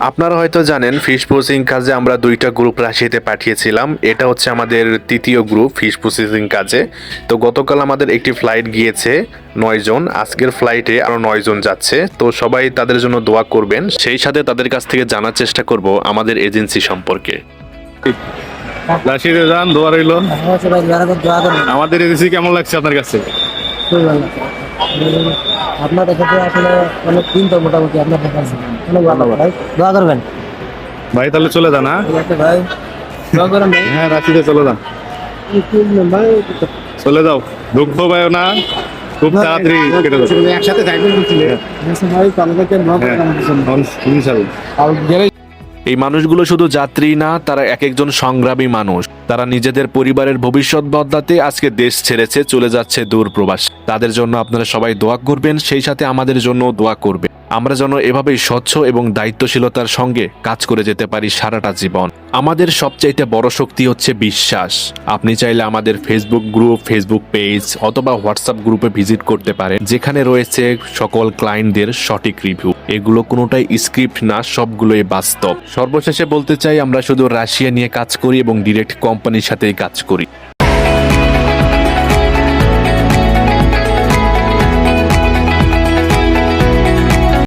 আপনারা হয়তো জানেন ফিশ প্রসেসিং কাজে আমরা 2টা গ্রুপ রাশিয়াতে পাঠিয়েছিলাম। এটা হচ্ছে আমাদের তৃতীয় গ্রুপ ফিশ প্রসেসিং কাজে। তো গতকাল আমাদের একটি ফ্লাইট গিয়েছে 9 জন, আজকের ফ্লাইটে আরো 9 জন যাচ্ছে। তো সবাই তাদের জন্য দোয়া করবেন, সেই সাথে তাদের কাছ থেকে জানার চেষ্টা করব আমাদের এজেন্সি সম্পর্কে। রাশিদে যান, দোয়া রইল। আমাদের এজেন্সি কেমন লাগছে আপনার কাছে? খুবই ভালো লাগছে। আপনাদের সাথে আসলে অনেক দিন তো মোটামুটি আপনার দেখা আছে, অনেক ভালো ভাই, দোয়া করবেন ভাই তাহলে চলে যান। হ্যাঁ ঠিক আছে ভাই, দোয়া করেন ভাই। হ্যাঁ রাশিদে চলে যান, ভাই চলে যাও, দুঃখ পায় না, খুব তাড়াতাড়ি কেটে যাবে। একসাথে থাকবেন বলছিলেন ভাই, আপনাদেরকে দোয়া করেন আমাদের জন্য। ইনশাআল্লাহ। আর গেলে এই মানুষগুলো শুধু যাত্রী না, তারা এক একজন সংগ্রামী মানুষ। তারা নিজেদের পরিবারের ভবিষ্যৎ বদলাতে আজকে দেশ ছেড়েছে, চলে যাচ্ছে দূর প্রবাস। তাদের জন্য আপনারা সবাই দোয়া করবেন, সেই সাথে আমাদের জন্য দোয়া করবেন। আমরা যেন এভাবেই স্বচ্ছ এবং দায়িত্বশীলতার সঙ্গে কাজ করে যেতে পারি সারাটা জীবন। আমাদের সবচাইতে বড় শক্তি হচ্ছে বিশ্বাস। আপনি চাইলে আমাদের ফেসবুক গ্রুপ, ফেসবুক পেজ অথবা হোয়াটসঅ্যাপ গ্রুপে ভিজিট করতে পারেন, যেখানে রয়েছে সকল ক্লায়েন্টদের সঠিক রিভিউ। এগুলো কোনোটাই স্ক্রিপ্ট না, সবগুলোই বাস্তব। সর্বশেষে বলতে চাই, আমরা শুধু রাশিয়া নিয়ে কাজ করি এবং ডিরেক্ট কোম্পানির সাথেই কাজ করি।